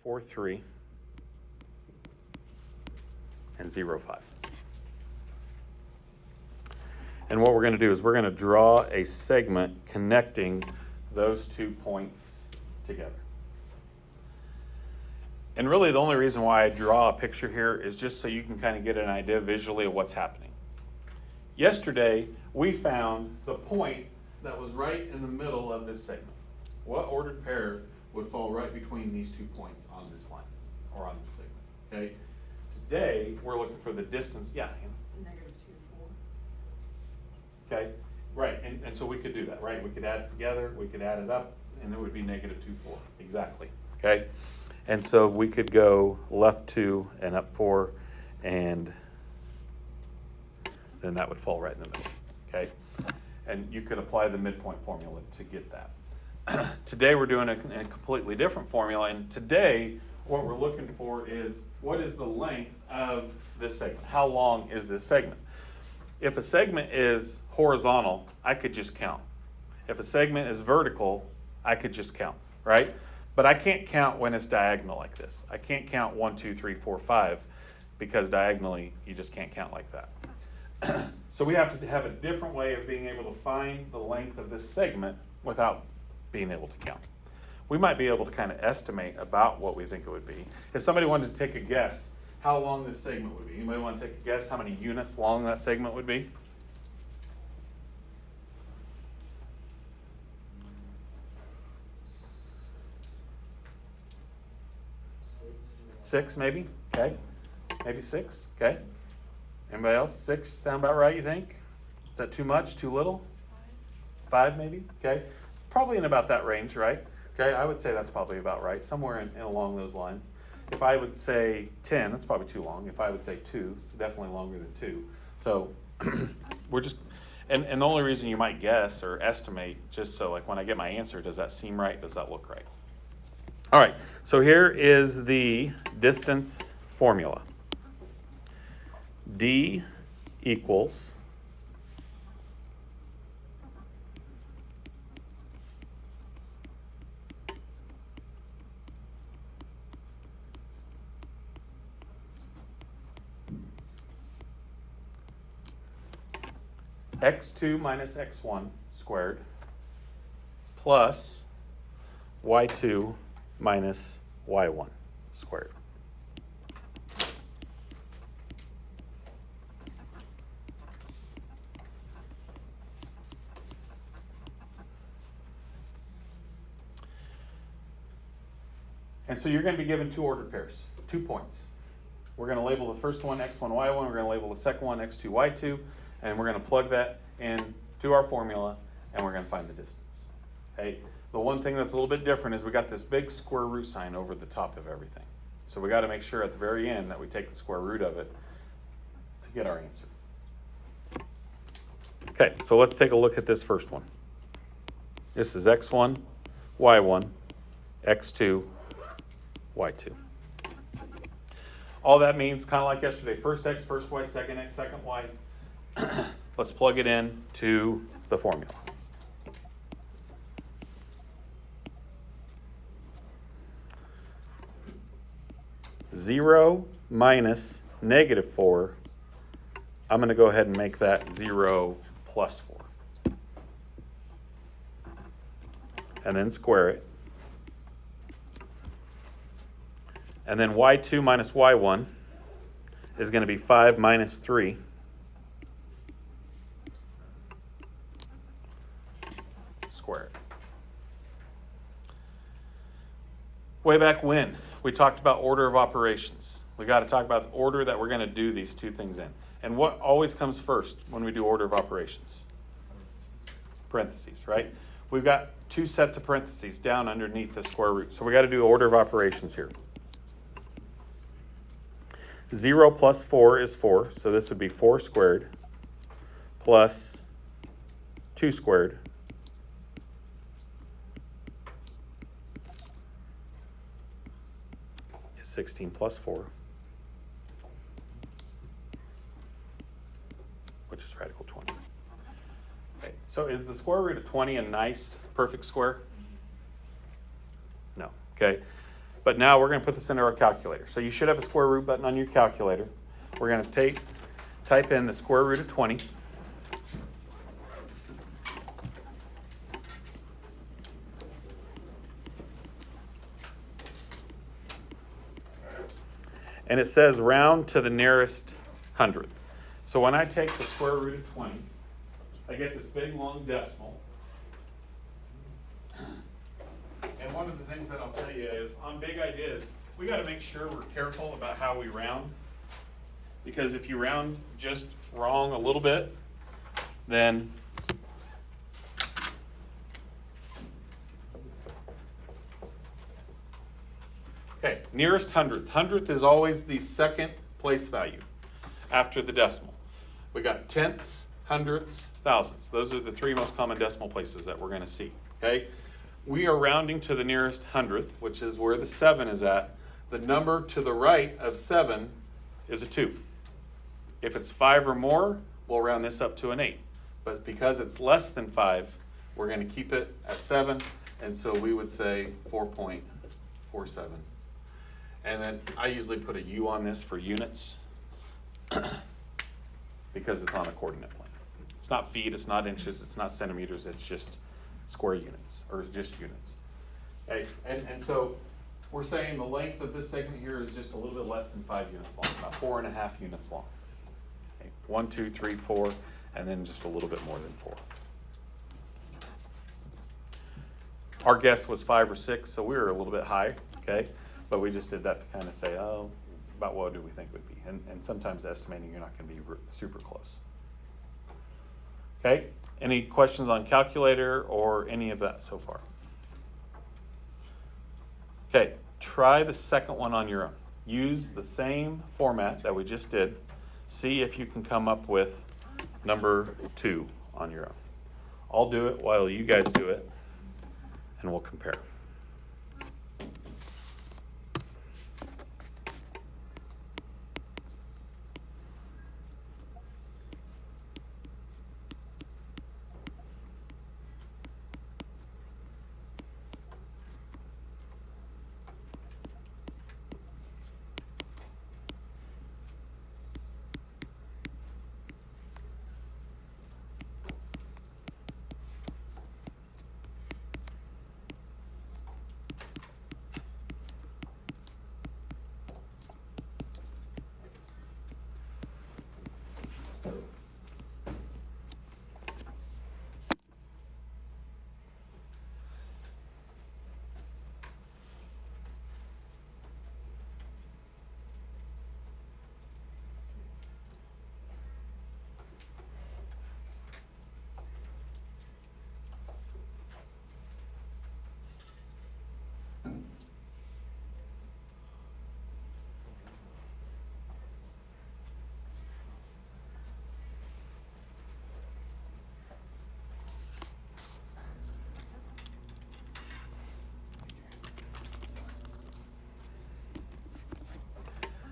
4, 3, and 0, 5. And what we're going to do is we're going to draw a segment connecting those 2 points together. And really the only reason why I draw a picture here is just so you can kind of get an idea visually of what's happening. Yesterday, we found the point that was right in the middle of this segment. What ordered pair would fall right between these 2 points on this line, or on this segment, okay? Today, we're looking for the distance, yeah, Hannah? Negative 2, 4. Okay, right, and so we could do that, right? We could add it together, we could add it up, and it would be negative 2, 4, exactly, okay? And so we could go left 2 and up 4, and then that would fall right in the middle, okay? And you could apply the midpoint formula to get that. Today we're doing a completely different formula, and today what we're looking for is what is the length of this segment? How long is this segment? If a segment is horizontal, I could just count. If a segment is vertical, I could just count, right? But I can't count when it's diagonal like this. I can't count 1, 2, 3, 4, 5 because diagonally you just can't count like that. So we have to have a different way of being able to find the length of this segment without being able to count. We might be able to kind of estimate about what we think it would be. If somebody wanted to take a guess how long this segment would be, anybody want to take a guess how many units long that segment would be? Six, maybe? Okay. Maybe 6, okay. Anybody else? 6 sound about right, you think? Is that too much, too little? 5 maybe, okay. Probably in about that range, right? Okay, I would say that's probably about right, somewhere in along those lines. If I would say 10, that's probably too long. If I would say 2, it's definitely longer than 2. So we're just, and the only reason you might guess or estimate, just so like when I get my answer, does that seem right? Does that look right? All right, so here is the distance formula. D equals x2 minus x1 squared plus y2 minus y1 squared. And so you're going to be given 2 ordered pairs, 2 points. We're going to label the first one x1, y1. We're going to label the second one x2, y2. And we're going to plug that in to our formula, and we're going to find the distance. Okay? The one thing that's a little bit different is we got this big square root sign over the top of everything. So we got to make sure at the very end that we take the square root of it to get our answer. Okay, so let's take a look at this first one. This is x1, y1, x2, y2. All that means, kind of like yesterday, first x, first y, second x, second y. Let's plug it in to the formula. Zero minus negative 4, I'm going to go ahead and make that 0 plus 4. And then square it. And then y2 minus y1 is going to be 5 minus 3. Square it. Way back when, we talked about order of operations. We got to talk about the order that we're going to do these 2 things in. And what always comes first when we do order of operations? Parentheses, right? We've got 2 sets of parentheses down underneath the square root. So we got to do order of operations here. 0 plus 4 is 4, so this would be 4 squared plus 2 squared is 16 plus 4, which is radical 20. Okay, so is the square root of 20 a nice, perfect square? No, okay. But now we're going to put this into our calculator. So you should have a square root button on your calculator. We're going to type in the square root of 20. And it says round to the nearest hundredth. So when I take the square root of 20, I get this big long decimal. And one of the things that I'll tell you is, on big ideas, we got to make sure we're careful about how we round. Because if you round just wrong a little bit, then okay, nearest hundredth. Hundredth is always the second place value after the decimal. We got tenths, hundredths, thousandths. Those are the three most common decimal places that we're going to see. Okay, we are rounding to the nearest hundredth, which is where the 7 is at. The number to the right of 7 is a 2. If it's 5 or more, we'll round this up to an 8. But because it's less than 5, we're going to keep it at 7, and so we would say 4.47. And then I usually put a U on this for units because it's on a coordinate plane. It's not feet, it's not inches, it's not centimeters, it's just square units, or just units. Okay. And so we're saying the length of this segment here is just a little bit less than 5 units long, about 4.5 units long. Okay. 1, 2, 3, 4, and then just a little bit more than 4. Our guess was 5 or 6, so we were a little bit high, okay? But we just did that to kind of say, oh, about what do we think would be? And sometimes estimating, you're not going to be super close. Okay? Any questions on calculator or any of that so far? Okay, try the second one on your own. Use the same format that we just did. See if you can come up with number 2 on your own. I'll do it while you guys do it, and we'll compare.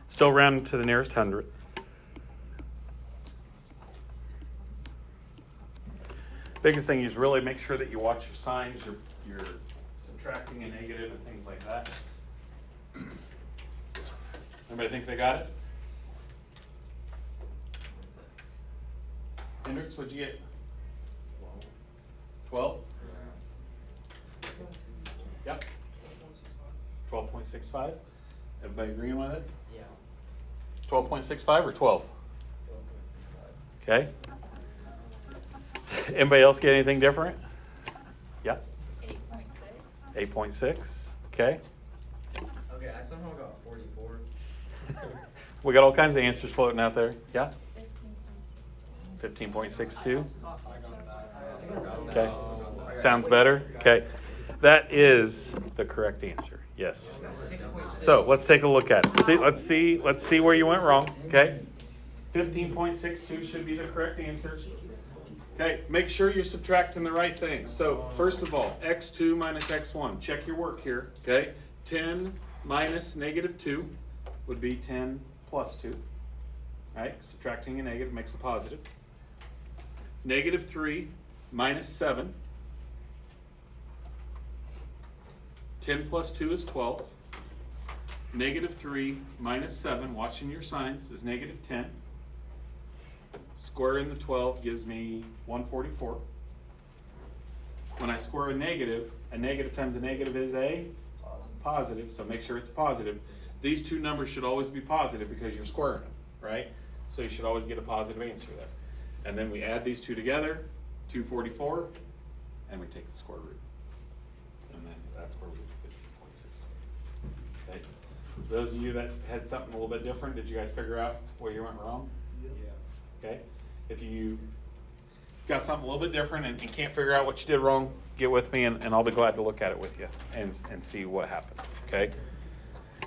Still rounding to the nearest hundredth. Biggest thing is really make sure that you watch your signs, you're subtracting a negative and things like that. Everybody think they got it? Hendricks, what'd you get? 12? Yep. 12.65? Everybody agreeing with it? Yeah. 12.65 or 12? 12.65. Okay. Anybody else get anything different? Yeah? 8.6. 8.6. Okay. Okay, I somehow got 44. We got all kinds of answers floating out there. Yeah? 15.62. Okay. Sounds better? Okay. That is the correct answer. Yes. So let's take a look at it. Let's see where you went wrong. Okay. 15.62 should be the correct answer. Okay, make sure you're subtracting the right thing. So first of all, x2 minus x1. Check your work here. Okay. 10 minus negative 2 would be 10 plus 2. All right, subtracting a negative makes a positive. Negative 3 minus 7. 10 plus 2 is 12. Negative 3 minus 7, watching your signs, is negative 10. Squaring the 12 gives me 144. When I square a negative times a negative is a positive, so make sure it's positive. These two numbers should always be positive because you're squaring them, right? So you should always get a positive answer there. And then we add these two together, 244, and we take the square root. And then that's where we get 15.6. Okay. Those of you that had something a little bit different, did you guys figure out where you went wrong? Yeah. Okay. If you got something a little bit different and can't figure out what you did wrong, get with me and I'll be glad to look at it with you and see what happened. Okay.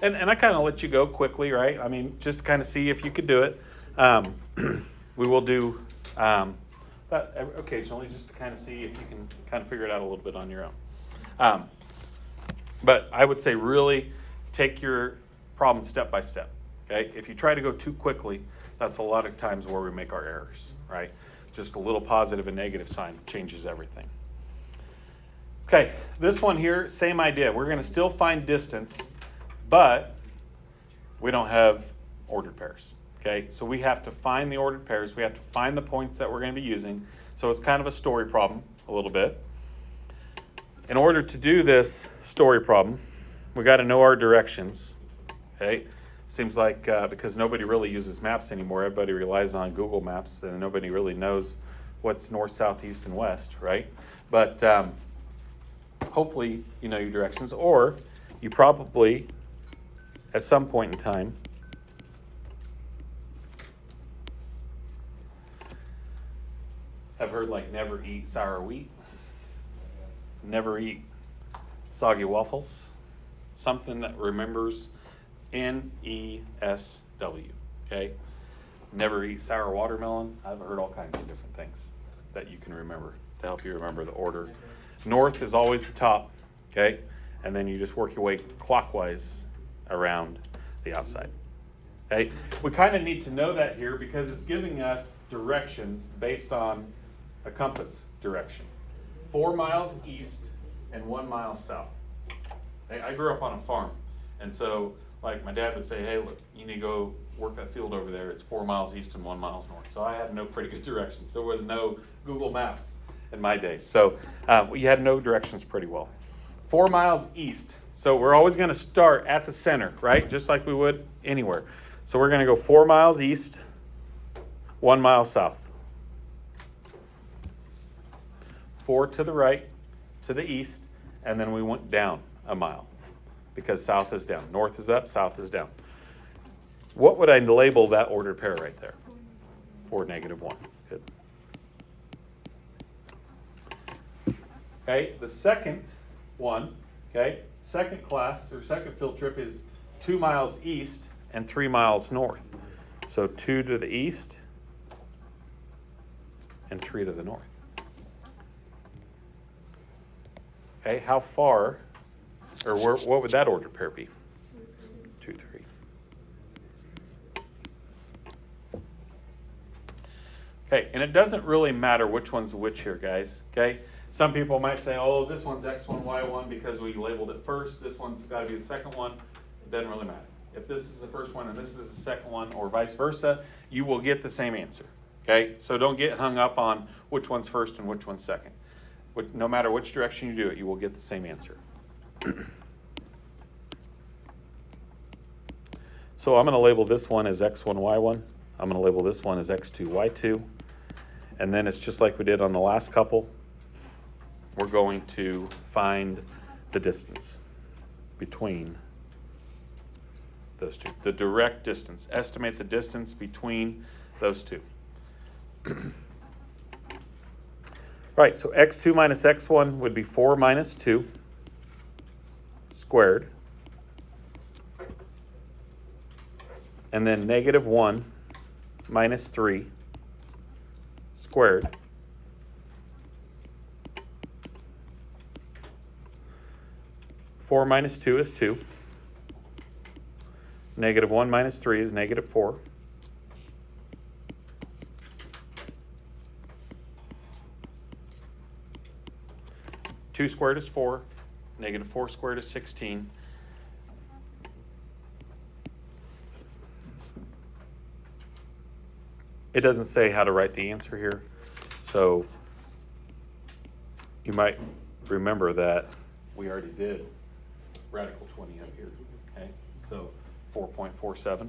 And I kind of let you go quickly, right? I mean, just to kind of see if you could do it. We will do that occasionally just to kind of see if you can kind of figure it out a little bit on your own. But I would say really take your problem step by step. Okay. If you try to go too quickly, that's a lot of times where we make our errors, right? Just a little positive and negative sign changes everything. Okay, this one here, same idea. We're going to still find distance, but we don't have ordered pairs. Okay, so we have to find the ordered pairs. We have to find the points that we're going to be using. So it's kind of a story problem a little bit. In order to do this story problem, we got to know our directions. Okay, seems like because nobody really uses maps anymore, everybody relies on Google Maps, and nobody really knows what's north, south, east, and west, right? But hopefully you know your directions, or you probably, at some point in time, have heard like never eat sour wheat, never eat soggy waffles, something that remembers N-E-S-W, okay? Never eat sour watermelon. I've heard all kinds of different things that you can remember to help you remember the order. North is always the top, okay? And then you just work your way clockwise around the outside, okay? We kind of need to know that here because it's giving us directions based on a compass direction. 4 miles east and 1 mile south. I grew up on a farm, and so like my dad would say, hey, look, you need to go work that field over there. It's 4 miles east and 1 mile north. So I had no pretty good directions. There was no Google Maps in my day. So we had no directions pretty well. 4 miles east. So we're always going to start at the center, right? Just like we would anywhere. So we're going to go 4 miles east, 1 mile south. 4 to the right, to the east, and then we went down a mile. Because south is down. North is up, south is down. What would I label that ordered pair right there? 4, -1. Good. Okay, the second one, okay, second class or second field trip is 2 miles east and 3 miles north. So 2 to the east and 3 to the north. Okay, how far, or what would that ordered pair be? 2, 3. Okay, and it doesn't really matter which one's which here, guys. Okay, some people might say, oh, this one's X1, Y1 because we labeled it first. This one's got to be the second one. It doesn't really matter. If this is the first one and this is the second one, or vice versa, you will get the same answer. Okay, so don't get hung up on which one's first and which one's second. No matter which direction you do it, you will get the same answer. So I'm going to label this one as X1, Y1. I'm going to label this one as X2, Y2. And then it's just like we did on the last couple. We're going to find the distance between those two. The direct distance. Estimate the distance between those two. Right, so X2 minus X1 would be 4 minus 2 squared. And then -1 minus 3 squared. Four minus 2 is 2. -1 minus 3 is -4. Two squared is 4. -4 squared is 16. it doesn't say how to write the answer here. So you might remember that we already did radical 20 up here. Okay, so 4.47.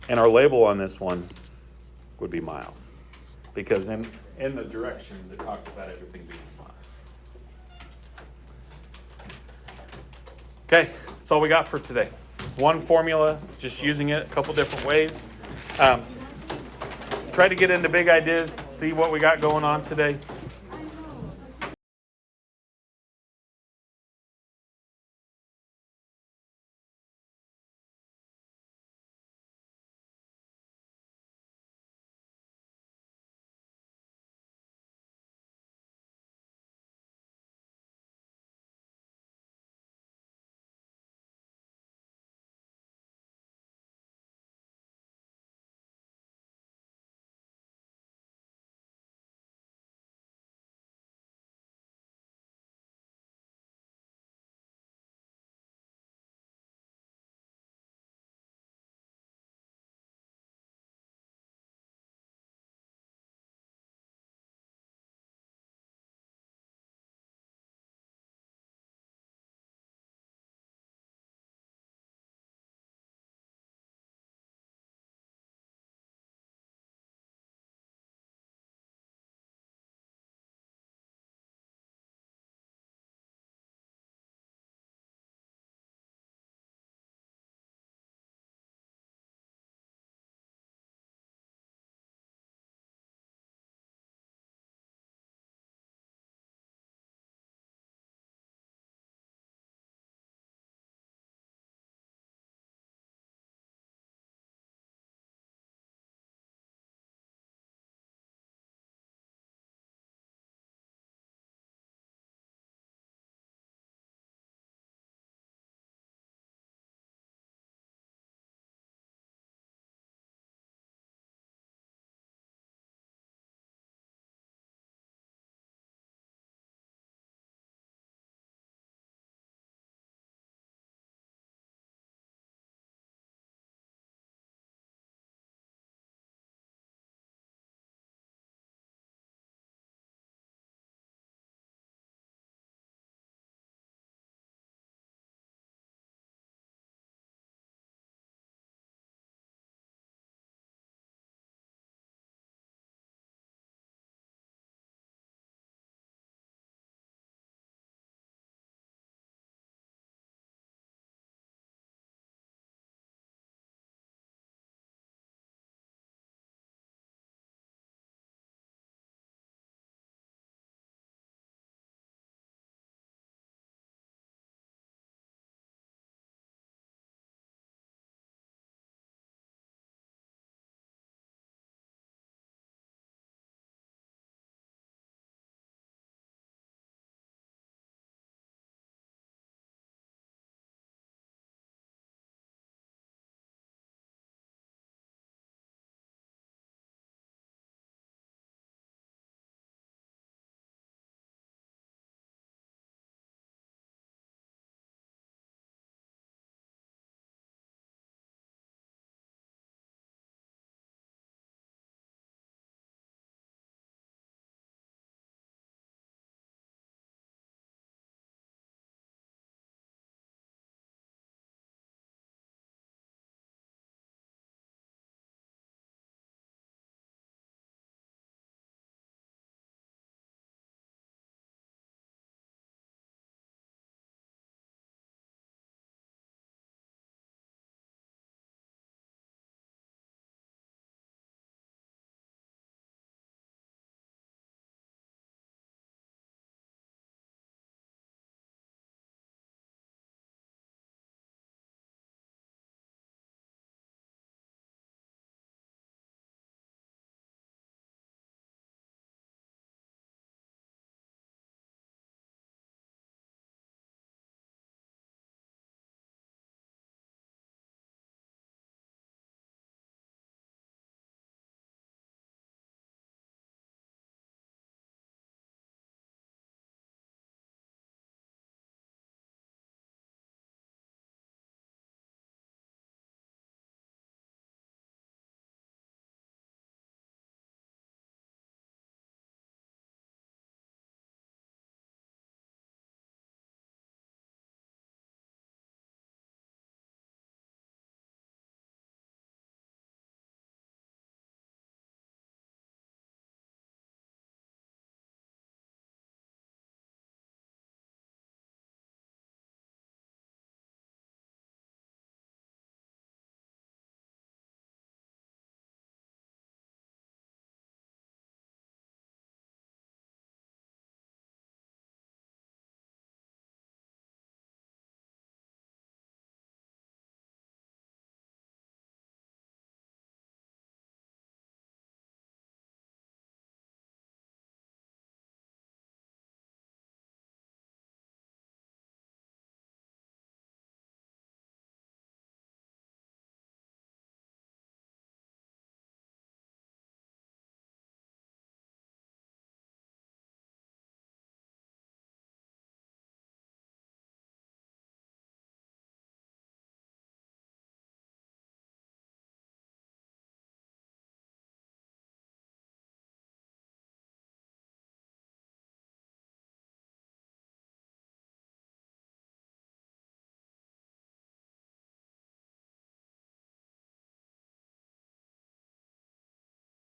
And our label on this one would be miles, because in the directions it talks about everything being miles. Okay, that's all we got for today. One formula, just using it a couple different ways. Try to get into big ideas, see what we got going on today.